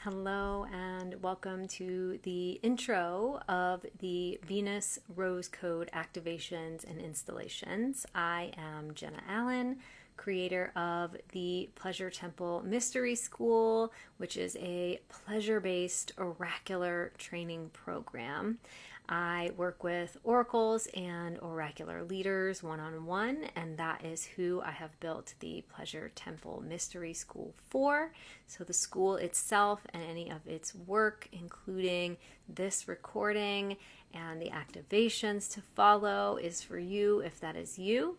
Hello and welcome to the intro of the Venus Rose Code activations and installations. I am Jenna Allen, creator of the Pleasure Temple Mystery School, which is a pleasure-based oracular training program. I work with oracles and oracular leaders one-on-one, and that is who I have built the Pleasure Temple Mystery School for. So the school itself and any of its work, including this recording and the activations to follow, is for you if that is you.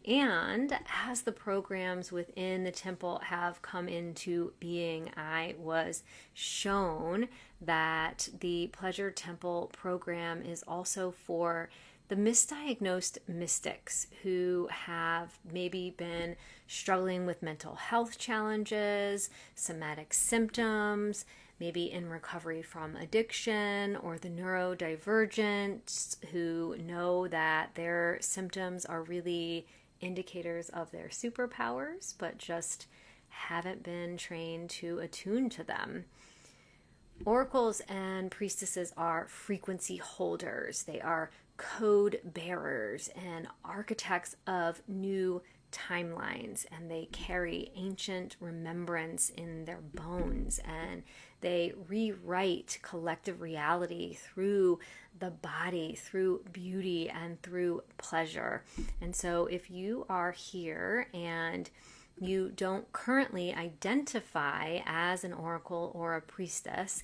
And as the programs within the temple have come into being, I was shown that the Pleasure Temple program is also for the misdiagnosed mystics who have maybe been struggling with mental health challenges, somatic symptoms, maybe in recovery from addiction, or the neurodivergent who know that their symptoms are really indicators of their superpowers, but just haven't been trained to attune to them. Oracles and priestesses are frequency holders. They are code bearers and architects of new timelines, and they carry ancient remembrance in their bones, and they rewrite collective reality through the body, through beauty, and through pleasure. And so if you are here and you don't currently identify as an oracle or a priestess,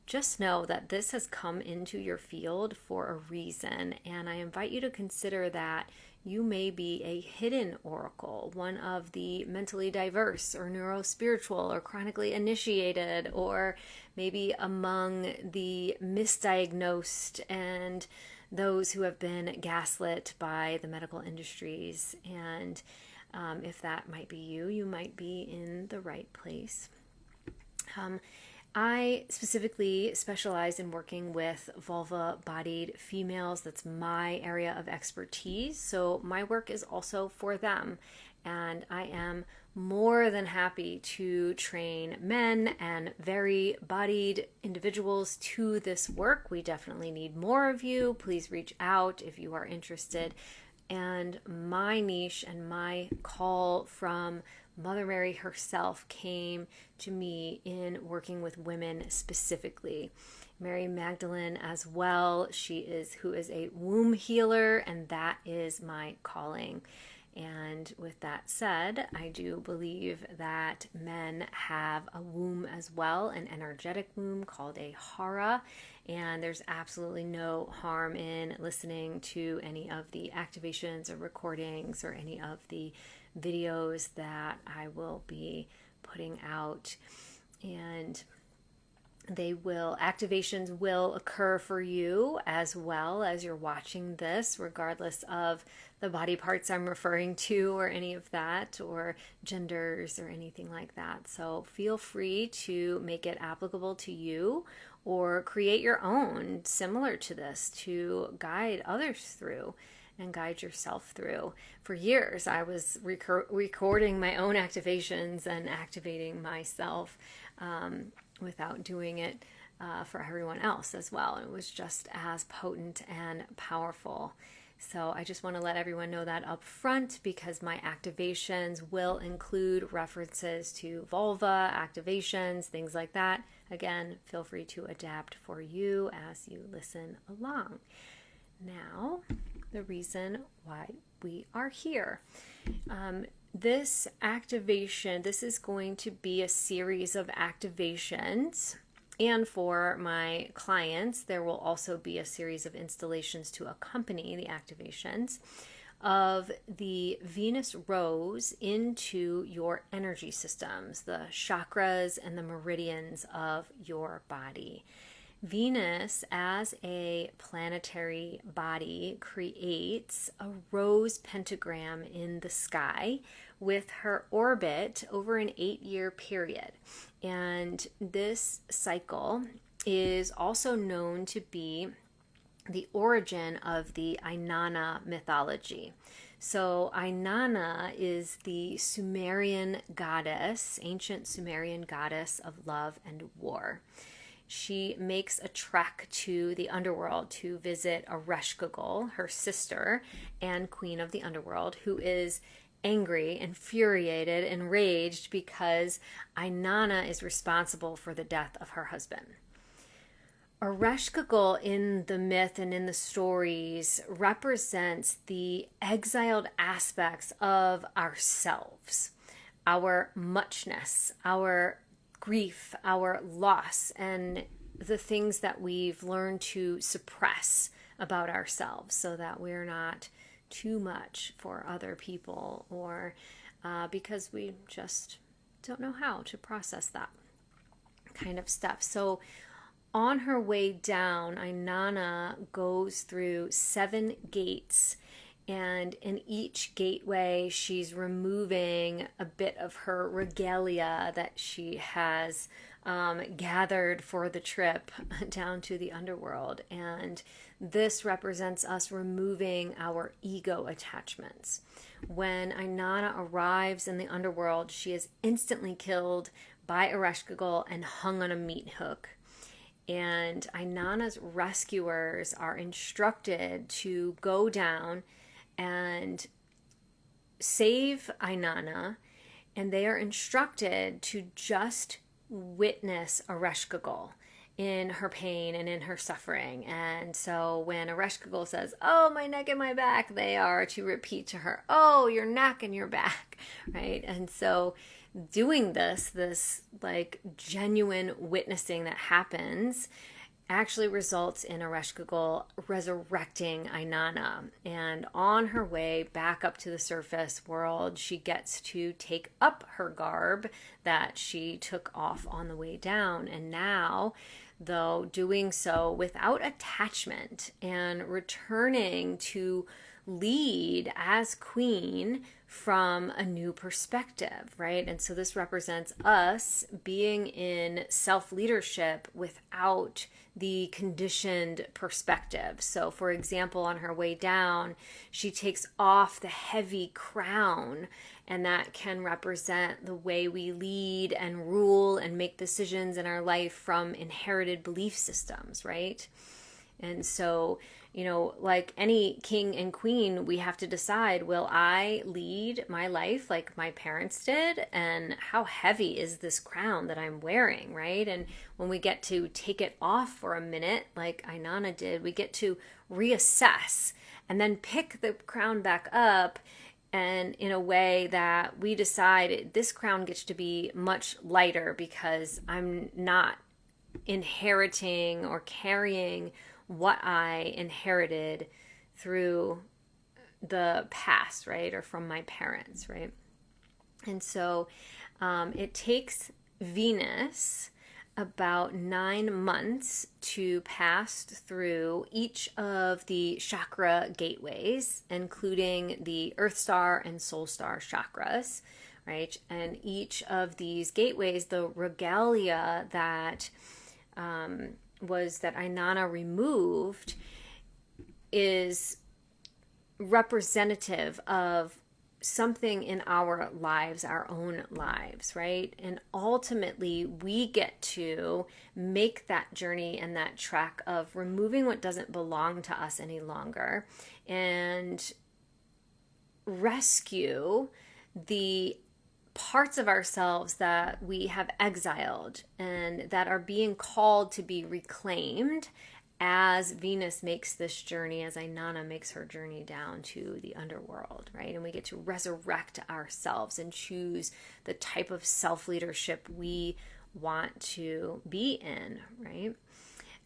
just know that this has come into your field for a reason. And I invite you to consider that you may be a hidden oracle, one of the mentally diverse or neurospiritual or chronically initiated, or maybe among the misdiagnosed and those who have been gaslit by the medical industries. And if that might be you, you might be in the right place. I specifically specialize in working with vulva-bodied females. That's my area of expertise. So my work is also for them. And I am more than happy to train men and very bodied individuals to this work. We definitely need more of you. Please reach out if you are interested. And my niche and my call from Mother Mary herself came to me in working with women specifically. Mary Magdalene as well. Who is a womb healer, and that is my calling. And with that said, I do believe that men have a womb as well, an energetic womb called a hara, and there's absolutely no harm in listening to any of the activations or recordings or any of the videos that I will be putting out. And activations will occur for you as well as you're watching this, regardless of the body parts I'm referring to or any of that, or genders or anything like that. So feel free to make it applicable to you or create your own similar to this to guide others through and guide yourself through. For years, I was recording my own activations and activating myself without doing it for everyone else as well. It was just as potent and powerful. So I just want to let everyone know that up front, because my activations will include references to vulva activations, things like that. Again, feel free to adapt for you as you listen along. Now, the reason why we are here. This activation, this is going to be a series of activations. And for my clients, there will also be a series of installations to accompany the activations of the Venus Rose into your energy systems, the chakras and the meridians of your body. Venus, as a planetary body, creates a rose pentagram in the sky with her orbit over an 8-year period. And this cycle is also known to be the origin of the Inanna mythology. So Inanna is the Sumerian goddess, ancient Sumerian goddess of love and war. She makes a trek to the underworld to visit Ereshkigal, her sister and queen of the underworld, who is angry, infuriated, enraged because Inanna is responsible for the death of her husband. Ereshkigal in the myth and in the stories represents the exiled aspects of ourselves, our muchness, our grief, our loss, and the things that we've learned to suppress about ourselves so that we're not too much for other people, or because we just don't know how to process that kind of stuff. So on her way down, Inanna goes through 7 gates, and in each gateway she's removing a bit of her regalia that she has gathered for the trip down to the underworld. And this represents us removing our ego attachments. When Inanna arrives in the underworld, she is instantly killed by Ereshkigal and hung on a meat hook. And Inanna's rescuers are instructed to go down and save Inanna, and they are instructed to just witness Ereshkigal in her pain and in her suffering. And so when Ereshkigal says, "Oh, my neck and my back," they are to repeat to her, "Oh, your neck and your back," right? And so doing this like genuine witnessing that happens actually results in Ereshkigal resurrecting Inanna. And on her way back up to the surface world, she gets to take up her garb that she took off on the way down. And now, though, doing so without attachment and returning to lead as queen from a new perspective, right? And so this represents us being in self-leadership without the conditioned perspective. So for example, on her way down, she takes off the heavy crown, and that can represent the way we lead and rule and make decisions in our life from inherited belief systems, right? And so, like any king and queen, we have to decide, will I lead my life like my parents did? And how heavy is this crown that I'm wearing, right? And when we get to take it off for a minute, like Inanna did, we get to reassess and then pick the crown back up, and in a way that we decide this crown gets to be much lighter because I'm not inheriting or carrying what I inherited through the past, right? Or from my parents, right? And so it takes Venus about 9 months to pass through each of the chakra gateways, including the Earth Star and Soul Star chakras, right? And each of these gateways, the regalia that that Inanna removed, is representative of something in our lives, our own lives, right? And ultimately, we get to make that journey and that track of removing what doesn't belong to us any longer and rescue the parts of ourselves that we have exiled and that are being called to be reclaimed as Venus makes this journey, as Inanna makes her journey down to the underworld, right? And we get to resurrect ourselves and choose the type of self-leadership we want to be in, right?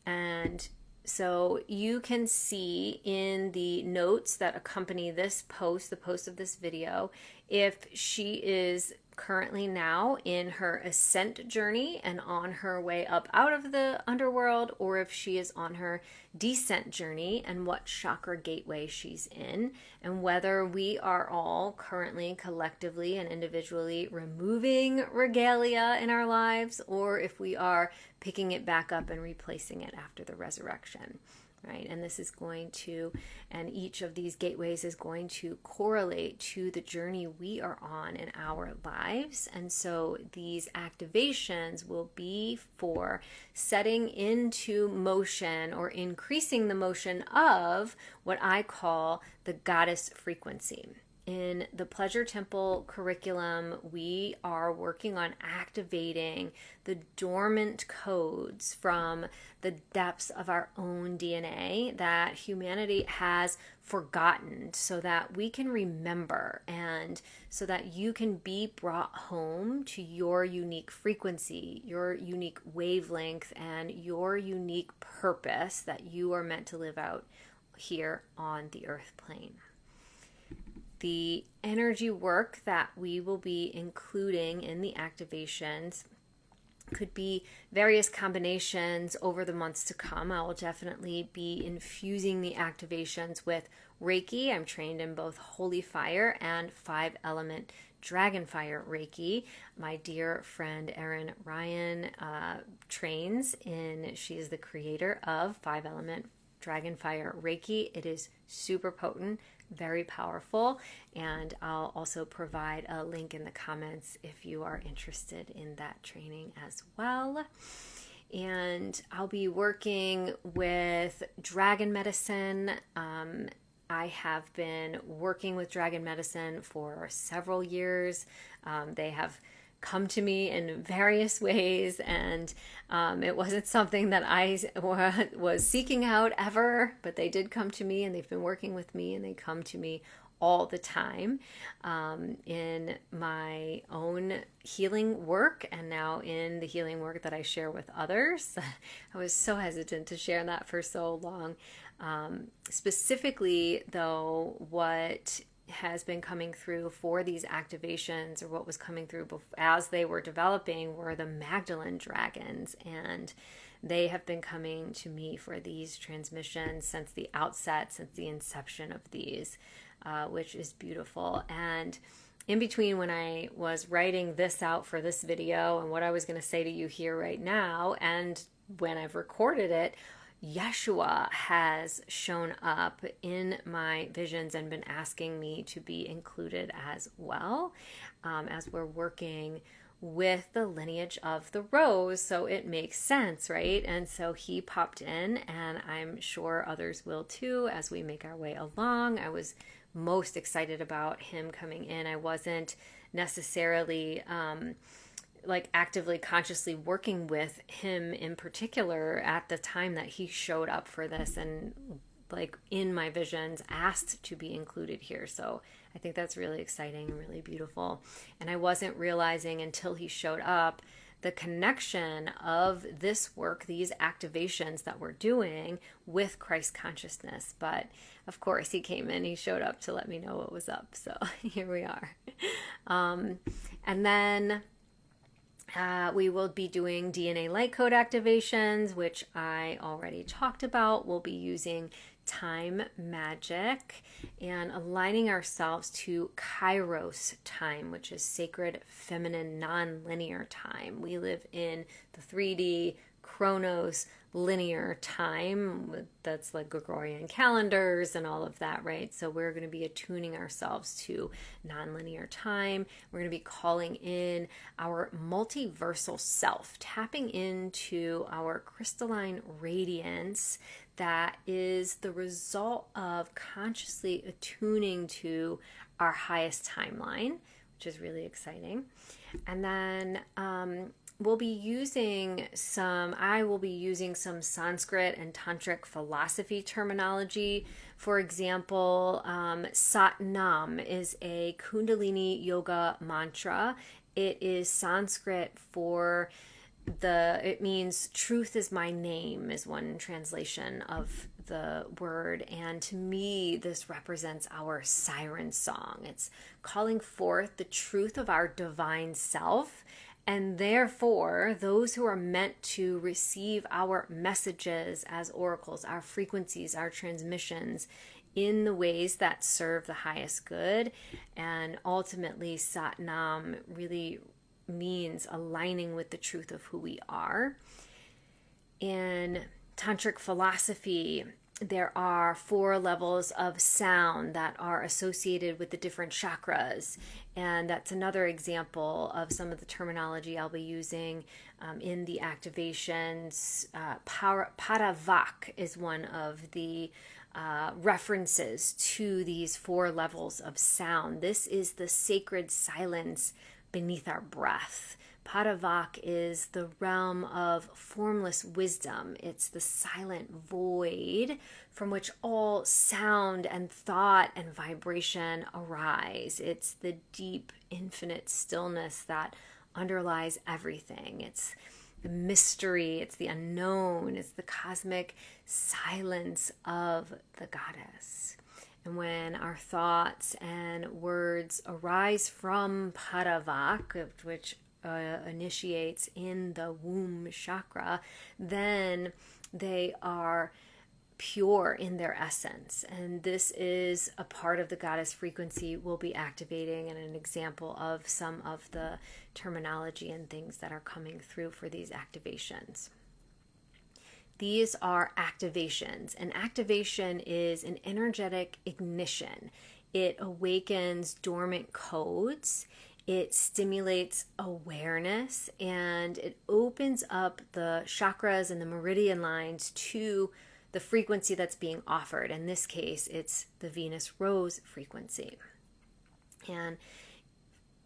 And so you can see in the notes that accompany this post, the post of this video, if she is currently now in her ascent journey and on her way up out of the underworld, or if she is on her descent journey and what chakra gateway she's in, and whether we are all currently collectively and individually removing regalia in our lives, or if we are picking it back up and replacing it after the resurrection. right? And this is going to, and each of these gateways is going to correlate to the journey we are on in our lives. And so these activations will be for setting into motion or increasing the motion of what I call the goddess frequency. In the Pleasure Temple curriculum, we are working on activating the dormant codes from the depths of our own DNA that humanity has forgotten, so that we can remember and so that you can be brought home to your unique frequency, your unique wavelength, and your unique purpose that you are meant to live out here on the earth plane. The energy work that we will be including in the activations could be various combinations over the months to come. I will definitely be infusing the activations with Reiki. I'm trained in both Holy Fire and 5-element Dragonfire Reiki. My dear friend Erin Ryan trains in, she is the creator of 5-element Dragonfire Reiki. It is super potent, very powerful, and I'll also provide a link in the comments if you are interested in that training as well. And I'll be working with dragon medicine. I have been working with dragon medicine for several years. They have come to me in various ways, and it wasn't something that I was seeking out ever, but they did come to me, and they've been working with me, and they come to me all the time in my own healing work, and now in the healing work that I share with others. I was so hesitant to share that for so long. Specifically, though, what has been coming through for these activations, or what was coming through as they were developing, were the Magdalene dragons, and they have been coming to me for these transmissions since the outset, since the inception of these, which is beautiful. And in between when I was writing this out for this video and what I was going to say to you here right now, and when I've recorded it, Yeshua has shown up in my visions and been asking me to be included as well, as we're working with the lineage of the rose. So it makes sense, right? And so he popped in, and I'm sure others will too as we make our way along. I was most excited about him coming in. I wasn't necessarily actively consciously working with him in particular at the time that he showed up for this, and like in my visions asked to be included here. So I think that's really exciting and really beautiful. And I wasn't realizing until he showed up the connection of this work, these activations that we're doing, with Christ consciousness. But of course he came in, he showed up to let me know what was up. So here we are. And then we will be doing DNA light code activations, which I already talked about. We'll be using time magic and aligning ourselves to Kairos time, which is sacred feminine non-linear time. We live in the 3D Chronos linear time, that's like Gregorian calendars and all of that, right? So we're going to be attuning ourselves to non-linear time. We're going to be calling in our multiversal self, tapping into our crystalline radiance that is the result of consciously attuning to our highest timeline, which is really exciting. And then I will be using some Sanskrit and Tantric philosophy terminology. For example, Sat Nam is a Kundalini yoga mantra. It is Sanskrit for it means truth is my name, is one translation of the word. And to me, this represents our siren song. It's calling forth the truth of our divine self. And therefore, those who are meant to receive our messages as oracles, our frequencies, our transmissions, in the ways that serve the highest good. And ultimately, Sat Nam really means aligning with the truth of who we are. In Tantric philosophy, there are 4 levels of sound that are associated with the different chakras. And that's another example of some of the terminology I'll be using in the activations. Paravak is one of the references to these 4 levels of sound. This is the sacred silence beneath our breath. Paravak is the realm of formless wisdom. It's the silent void from which all sound and thought and vibration arise. It's the deep, infinite stillness that underlies everything. It's the mystery, it's the unknown, it's the cosmic silence of the goddess. And when our thoughts and words arise from Paravak, which initiates in the womb chakra, then they are pure in their essence. And this is a part of the goddess frequency we'll be activating, and an example of some of the terminology and things that are coming through for these activations. These are activations. An activation is an energetic ignition. It awakens dormant codes. It stimulates awareness, and it opens up the chakras and the meridian lines to the frequency that's being offered. In this case, it's the Venus Rose frequency. And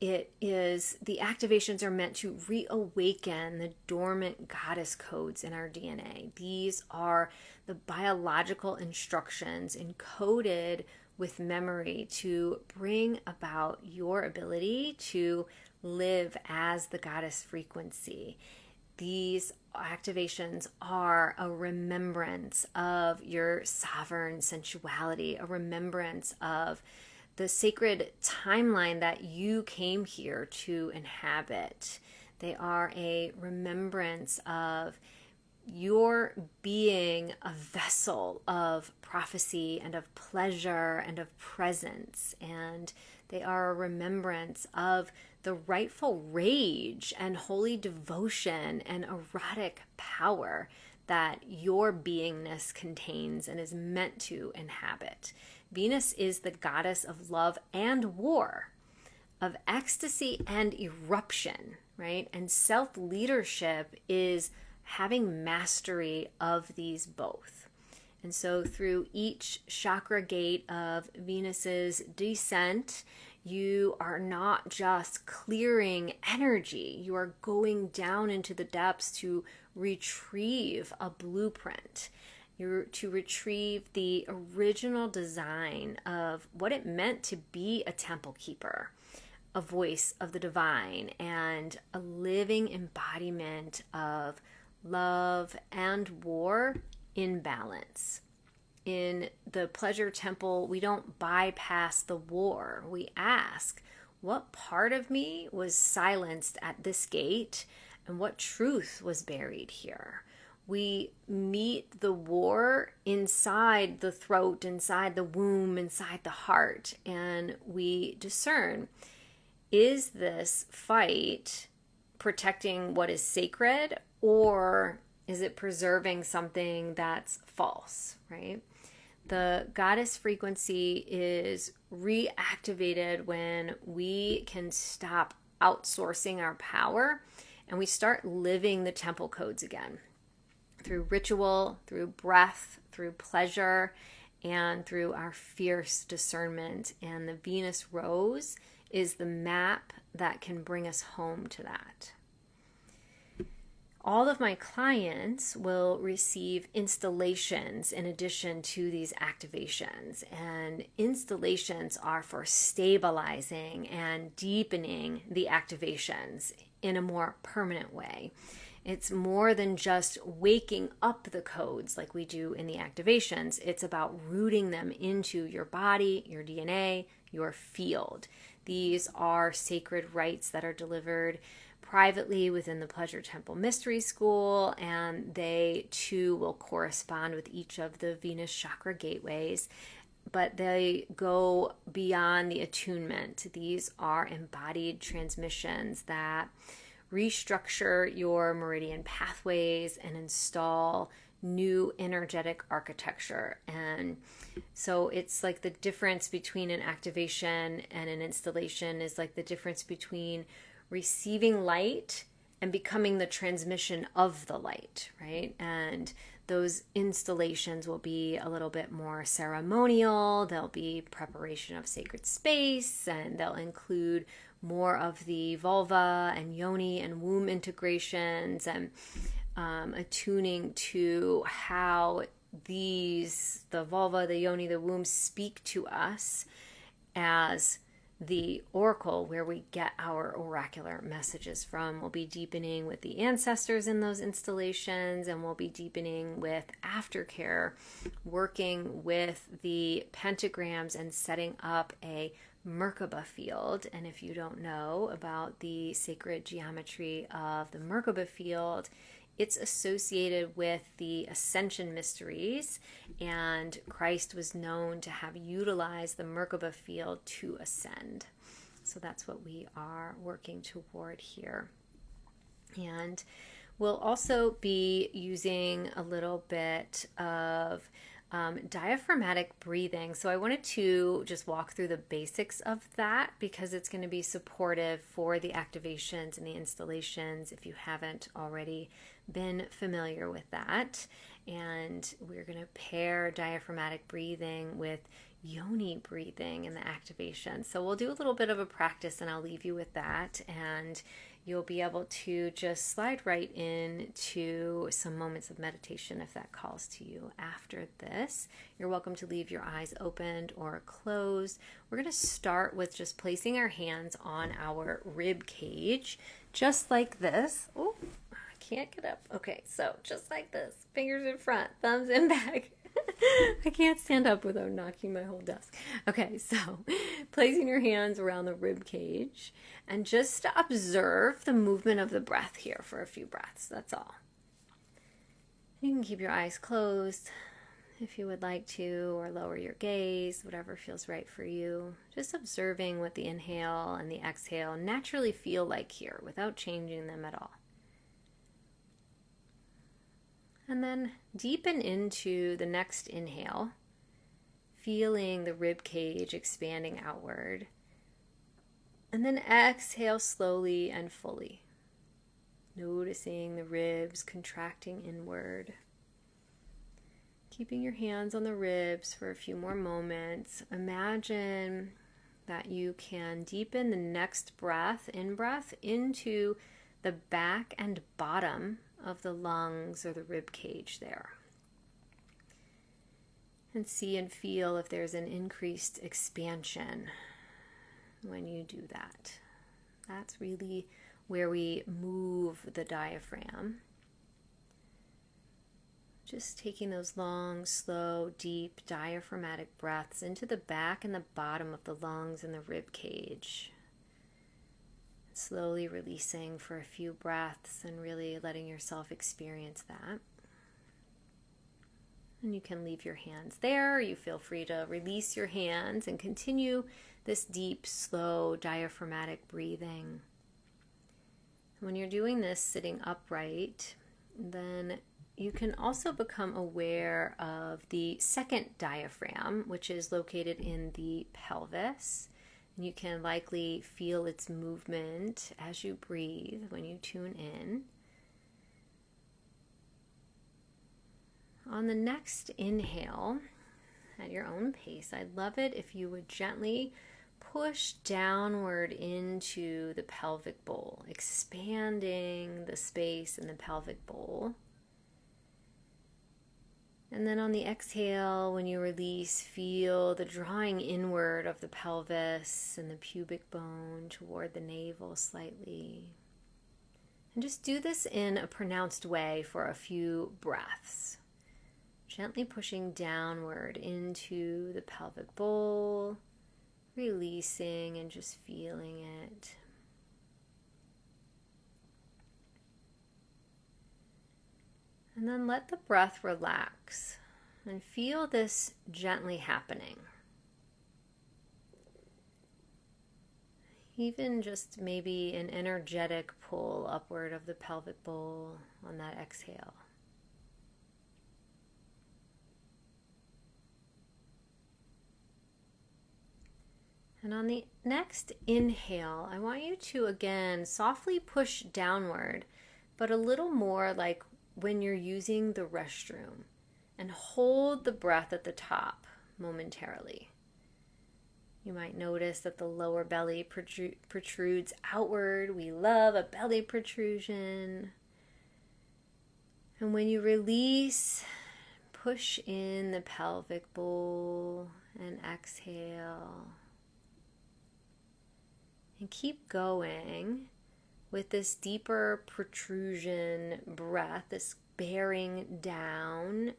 the activations are meant to reawaken the dormant goddess codes in our DNA. These are the biological instructions encoded with memory to bring about your ability to live as the goddess frequency. These activations are a remembrance of your sovereign sensuality, a remembrance of the sacred timeline that you came here to inhabit. They are a remembrance of your being a vessel of prophecy and of pleasure and of presence. And they are a remembrance of the rightful rage and holy devotion and erotic power that your beingness contains and is meant to inhabit. Venus is the goddess of love and war, of ecstasy and eruption, right? And self-leadership is having mastery of these both. And so through each chakra gate of Venus's descent, you are not just clearing energy, you are going down into the depths to retrieve a blueprint. You're to retrieve the original design of what it meant to be a temple keeper, a voice of the divine, and a living embodiment of love and war in balance. In the pleasure temple, we don't bypass the war. We ask, what part of me was silenced at this gate, and what truth was buried here? We meet the war inside the throat, inside the womb, inside the heart, and we discern, is this fight protecting what is sacred, or is it preserving something that's false, right? The goddess frequency is reactivated when we can stop outsourcing our power and we start living the temple codes again through ritual, through breath, through pleasure, and through our fierce discernment. And the Venus Rose is the map that can bring us home to that. All of my clients will receive installations in addition to these activations. And installations are for stabilizing and deepening the activations in a more permanent way. It's more than just waking up the codes like we do in the activations. It's about rooting them into your body, your DNA, your field. These are sacred rites that are delivered privately within the Pleasure Temple Mystery School, and they too will correspond with each of the Venus chakra gateways, but they go beyond the attunement. These are embodied transmissions that restructure your meridian pathways and install new energetic architecture. And so it's like the difference between an activation and an installation is like the difference between receiving light and becoming the transmission of the light, right? And those installations will be a little bit more ceremonial. They'll be preparation of sacred space, and they'll include more of the vulva and yoni and womb integrations, and attuning to how the vulva, the yoni, the womb speak to us as the oracle where we get our oracular messages from. We'll be deepening with the ancestors in those installations, and we'll be deepening with aftercare, working with the pentagrams and setting up a Merkaba field. And if you don't know about the sacred geometry of the Merkaba field, it's associated with the ascension mysteries, and Christ was known to have utilized the Merkaba field to ascend. So that's what we are working toward here. And we'll also be using a little bit of diaphragmatic breathing. So I wanted to just walk through the basics of that because it's going to be supportive for the activations and the installations if you haven't already been familiar with that. And we're going to pair diaphragmatic breathing with yoni breathing in the activation. So we'll do a little bit of a practice, and I'll leave you with that, and you'll be able to just slide right into some moments of meditation if that calls to you after this. You're welcome to leave your eyes opened or closed. We're going to start with just placing our hands on our rib cage, just like this. Oh, I can't get up. Okay, so just like this. Fingers in front, thumbs in back. I can't stand up without knocking my whole desk. Okay, so placing your hands around the rib cage and just observe the movement of the breath here for a few breaths. That's all. You can keep your eyes closed if you would like to, or lower your gaze, whatever feels right for you. Just observing what the inhale and the exhale naturally feel like here without changing them at all. And then deepen into the next inhale, feeling the rib cage expanding outward. And then exhale slowly and fully, noticing the ribs contracting inward. Keeping your hands on the ribs for a few more moments. Imagine that you can deepen the next breath, in-breath, into the back and bottom of the lungs or the rib cage there. And see and feel if there's an increased expansion when you do that. That's really where we move the diaphragm. Just taking those long, slow, deep diaphragmatic breaths into the back and the bottom of the lungs and the rib cage. Slowly releasing for a few breaths and really letting yourself experience that. And you can leave your hands there. You feel free to release your hands and continue this deep, slow, diaphragmatic breathing. When you're doing this sitting upright, then you can also become aware of the second diaphragm, which is located in the pelvis. You can likely feel its movement as you breathe when you tune in. On the next inhale, at your own pace, I'd love it if you would gently push downward into the pelvic bowl, expanding the space in the pelvic bowl. And then on the exhale, when you release, feel the drawing inward of the pelvis and the pubic bone toward the navel slightly. And just do this in a pronounced way for a few breaths. Gently pushing downward into the pelvic bowl, releasing and just feeling it. And then let the breath relax and feel this gently happening. Even just maybe an energetic pull upward of the pelvic bowl on that exhale. And on the next inhale, I want you to again softly push downward, but a little more like when you're using the restroom, and hold the breath at the top momentarily. You might notice that the lower belly protrudes outward. We love a belly protrusion. And when you release, push in the pelvic bowl and exhale. And keep going with this deeper protrusion breath, this bearing down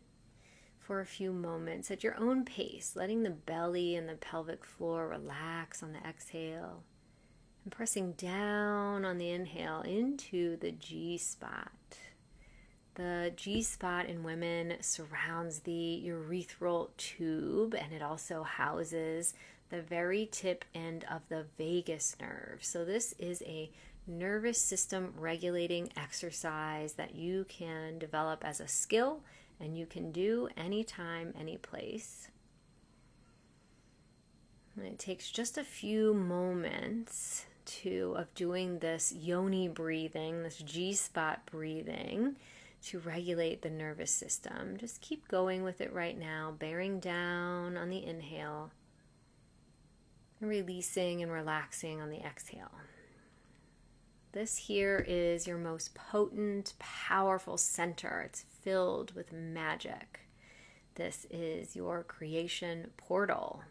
for a few moments at your own pace, letting the belly and the pelvic floor relax on the exhale, and pressing down on the inhale into the G spot. The G spot in women surrounds the urethral tube, and it also houses the very tip end of the vagus nerve. So this is a nervous system regulating exercise that you can develop as a skill and you can do anytime, any place. And it takes just a few moments of doing this yoni breathing, this G-spot breathing, to regulate the nervous system. Just keep going with it right now, bearing down on the inhale, and releasing and relaxing on the exhale. This here is your most potent, powerful center. It's filled with magic. This is your creation portal,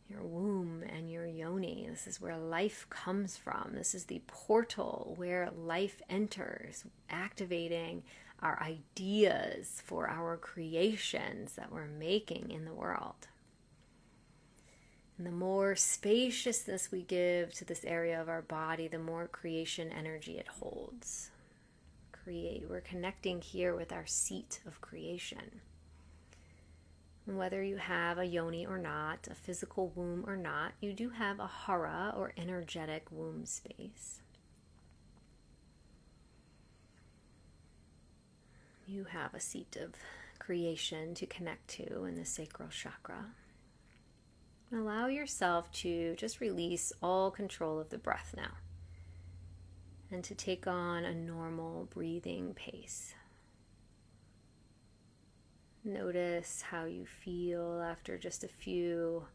your womb and your yoni. This is where life comes from. This is the portal where life enters, activating our ideas for our creations that we're making in the world. And the more spaciousness we give to this area of our body, the more creation energy it holds. We're connecting here with our seat of creation. And whether you have a yoni or not, a physical womb or not, you do have a hara or energetic womb space. You have a seat of creation to connect to in the sacral chakra. Allow yourself to just release all control of the breath now and to take on a normal breathing pace. Notice how you feel after just a few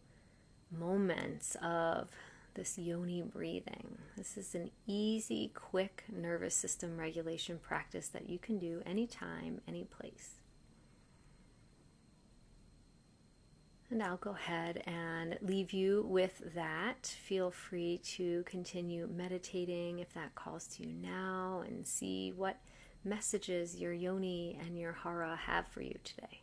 moments of this yoni breathing. This is an easy, quick nervous system regulation practice that you can do anytime, any place. And I'll go ahead and leave you with that. Feel free to continue meditating if that calls to you now, and see what messages your yoni and your hara have for you today.